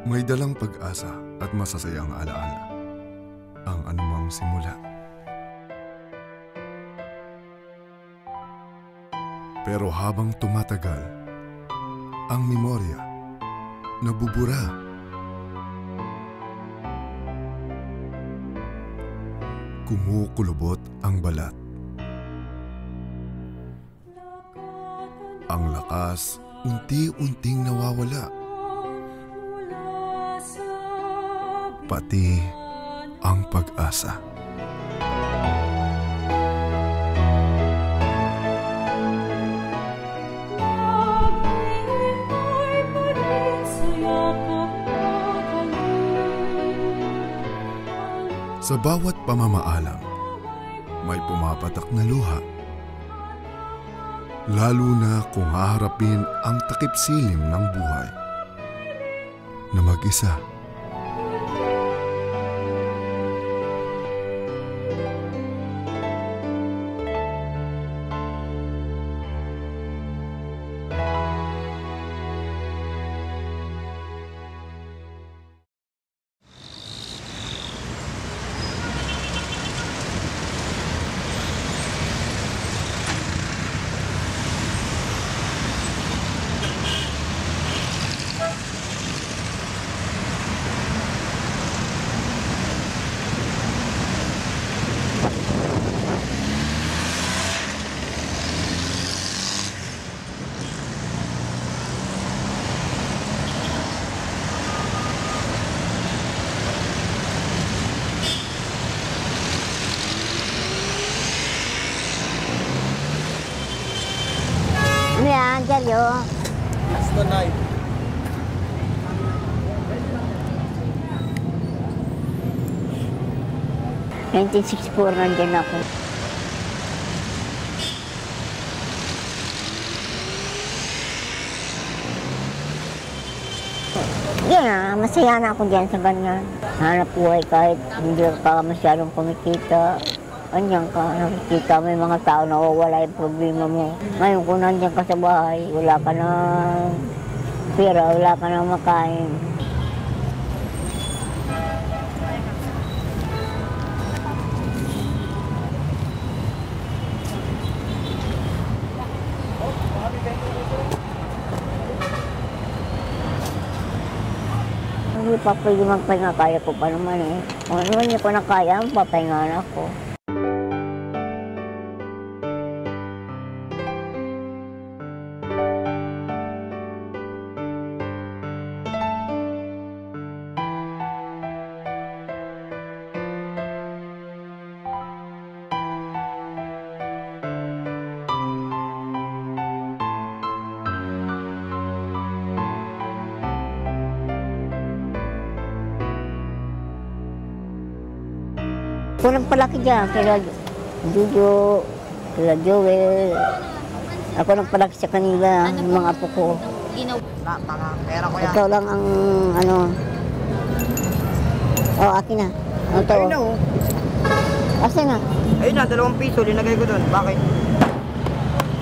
May dalang pag-asa at masasayang alaala ang anumang simula. Pero habang tumatagal, ang memorya nabubura. Kumukulubot ang balat. Ang lakas unti-unting nawawala. Pati ang pag-asa. Sa bawat pamamaalam, may pumapatak na luha. Lalo na kung haharapin ang takip-silim ng buhay na mag-isa. Diaryo. Basta na. 1964 nandiyan ako. Yan, masaya na ako dyan sa ganyan. Hanap buhay kahit hindi ka masyadong kumikita. Andiyan ka, nakikita may mga tao na wala yung problema mo. Ngayon kung nandiyan ka sa bahay, wala ka na pera, wala ka na makain. Hindi pa pwede magpahinga, kaya ko pa naman eh. Kung ano hindi ko na kaya, papahinga na ako. Ako nagpalaki dyan, kila Jojo, kila Joel. Ako nagpalaki sa kanila, yung mga apo ko. Pera ko yan. Ikaw lang ang ano. Oh, akin na. Ano to? Ayun na oh. Asa na? Ayun na, 2 piso, linagay ko doon. Bakit?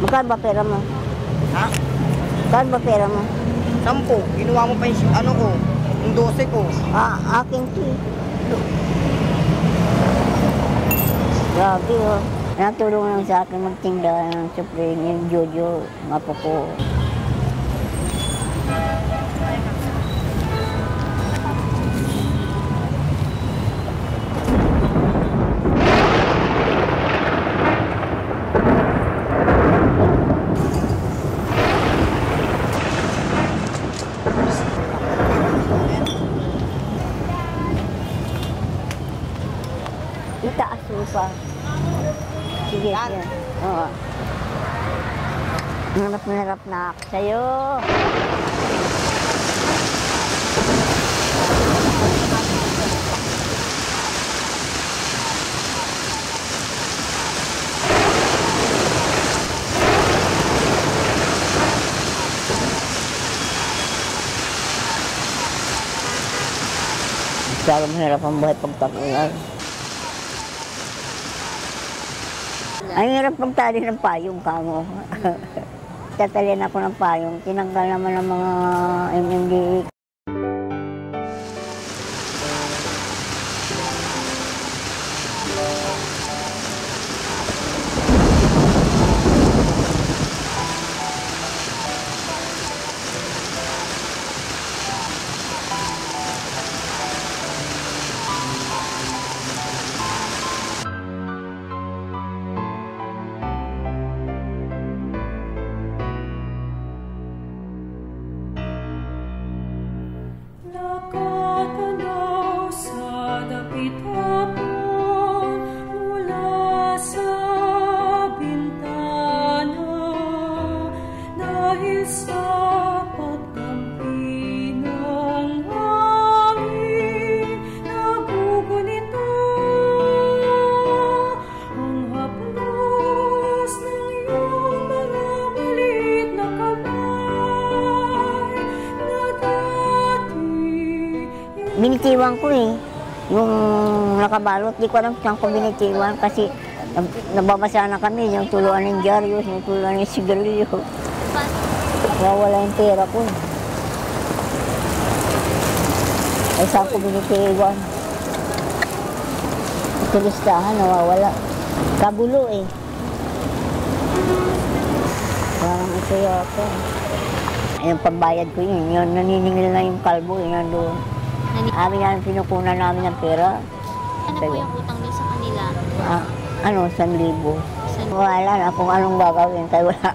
Magkano ba pera mo? Ha? Magkano ba pera mo? 10. Ginawa mo pa yung ano ko, yung 12 ko. Ah, akin to. Grabe oh. Natulong lang sa akin magtinda ng Supreme, yung Jojo, mga apo ko. Itaas mo pa. Sige, yan. Oo. Harap na ako sa'yo. Masyadong mahirap ang buhay pagtagulan. Ang hirap magtali ng payong kamo. Tatalian ako ng payong. Tinanggal naman ng mga MMDA. binitiwan ko eh. Yung nakabalot, di ko alam saan ko binitiwan kasi nababasa na kami, yung tuluan ng Darius, yung tuluan ng sigarilyo. Wala yung pera ko. Ay saan ko binitiwan? Sa listahan, nawawala. Kabulo eh. Parang ito yata. Yung pambayad ko yun, yun naniningil na yung kalbo, yun nandun. Amin yan, pinukunan namin ng pera. Ano po yung utang niyo sa kanila? 1,000. Wala na kung anong gagawin, kaya wala.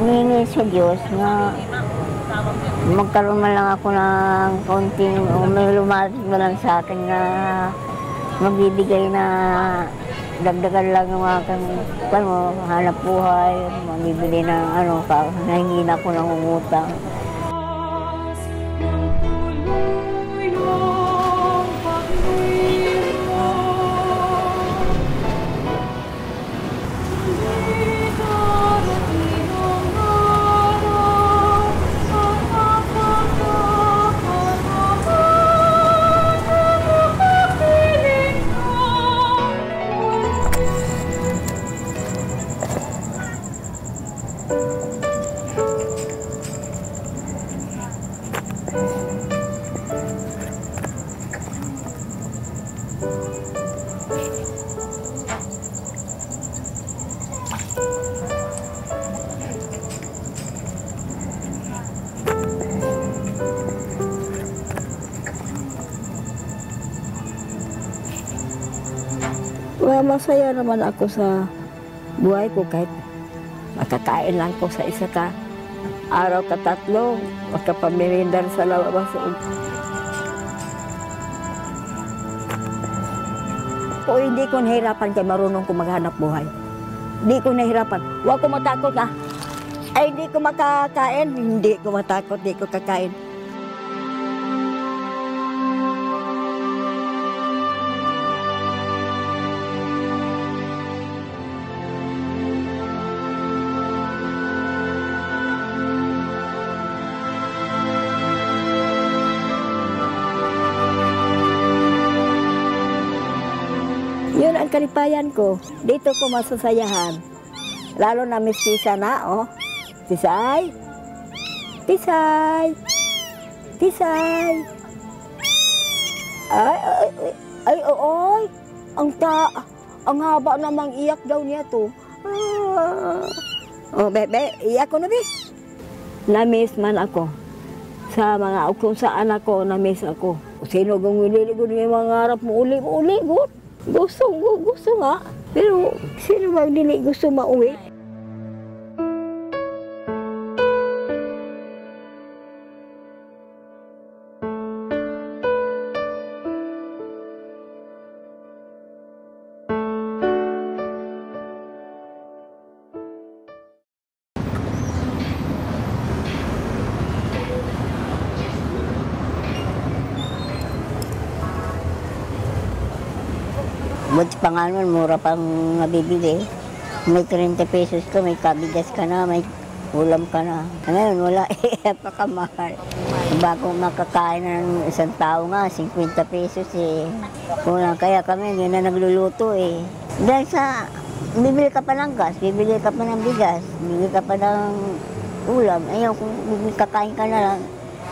Hingin sa Diyos na magkaroon man lang ako ng konting, o may lumapit mo lang sa akin na magbibigay na dagdagan lang ng aking hanap buhay, magbibili ng nahingi na ako ng umutang. Well, masaya naman ako sa buhay ko kahit makakain lang ko sa isa ka araw ka tatlo, makapameriendar sa labas. O hindi ko nahirapan kay marunong ko maghanap buhay. Hindi ko nahirapan. Huwag ko matakot ah. Ay, hindi ko makakain. Hindi ko matakot, hindi ko kakain. Yun ang kalipayan ko. Dito ko masasayahan. Lalo na mistisa na, oh. Tisay. Tisay. Tisay. Ay, oy. Ang haba namang iyak daw niya to. Oh, bebe, iyak ko na, be. Na-miss man ako. Sa mga, kung saan ako, na-miss ako. Sino kung ililigod yung mga harap mo, uli-uli, good. Gusto nga. Pero sino bang dili gusto mauwi? Buti pa nga nun, mura pang nabibili. May 30 pesos ka, may kabigas ka na, may ulam ka na. Ngayon, wala eh, pakamahal. Bago makakain ng isang tao nga, 50 pesos eh. Kulang kaya kami, hindi na nagluluto eh. Dahil sa, bibili ka pa ng gas, bibili ka pa ng bigas, bibili ka pa ng ulam. Ayaw, kung kakain ka na lang,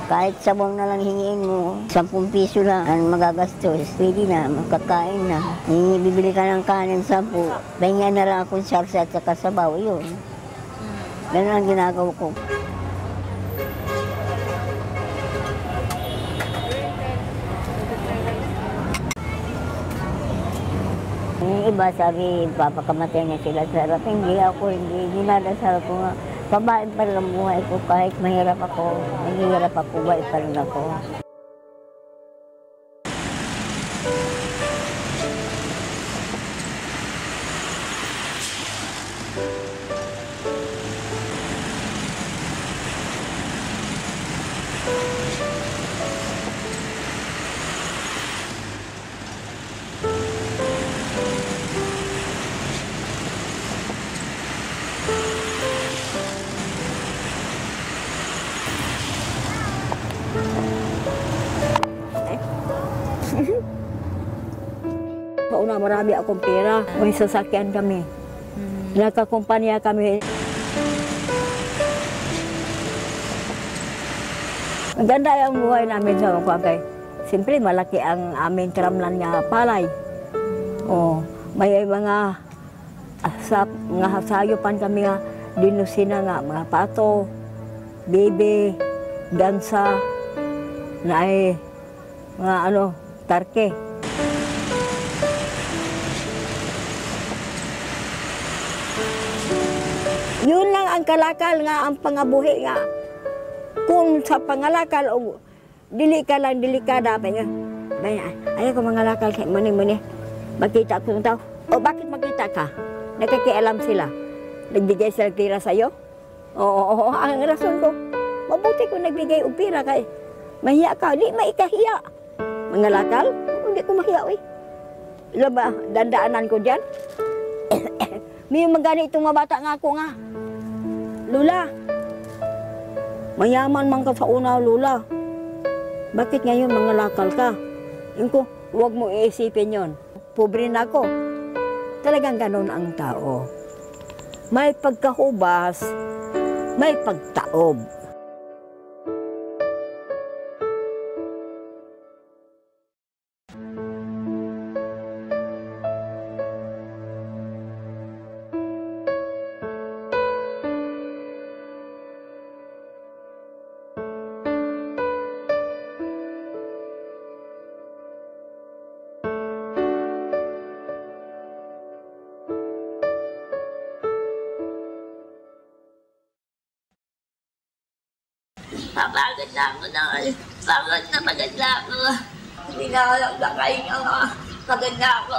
kahit sabong na lang hingiin mo, 10 piso lang ang magagastos, pwede na, makakain na. Bibili ka ng kanin 10, pahinga na lang akong sarsa at saka sabaw, yun. Ganun ang ginagawa ko. Yung iba sabi, papakamatay na sila sa harap. Hindi ako, hindi nadasal ko nga. Babae pa rin ang buhay ko kahit mahirap ako. Mahirap ako, babae pa rin ako. Pauna marami akong pera. May sasakyan kami. Nakakumpanya kami. Maganda ang buhay namin sa mga kay. Siyempre malaki ang aming tramlan nga palay. Oh, may mga mga hasayupan kami nga dinusina nga mga pato, bebe, gansa, na ay mga tarke. Yun lang ang kalakal nga, ang pangabuhi nga. Kung sa pangalakal, o dili ka lang, delikada pa nga. Ayaw ko mangalakal kay mani-mani. Makita ko ng tao. O bakit makita ka? Nagkakialam sila. Nagbigay sila tira sa'yo? Oo, ang rason ko. Mabuti ko nagbigay og pira kay mahiya ka, di maikahiya. Mangalakal? Hindi ko mahiya, eh. Ilan ba, dandaanan ko dyan? May magani itong mga bata nga ako nga. Lula, mayaman man ka sa una, Lula. Bakit ngayon mangalakal ka? Yung ko, huwag mo iisipin yon. Pobre na ako. Talagang ganon ang tao. May pagkahubas, may pagtaob. Papagod na ako na. Pagod na ako. Hindi na ako lang kakain ako. Pagod na ako.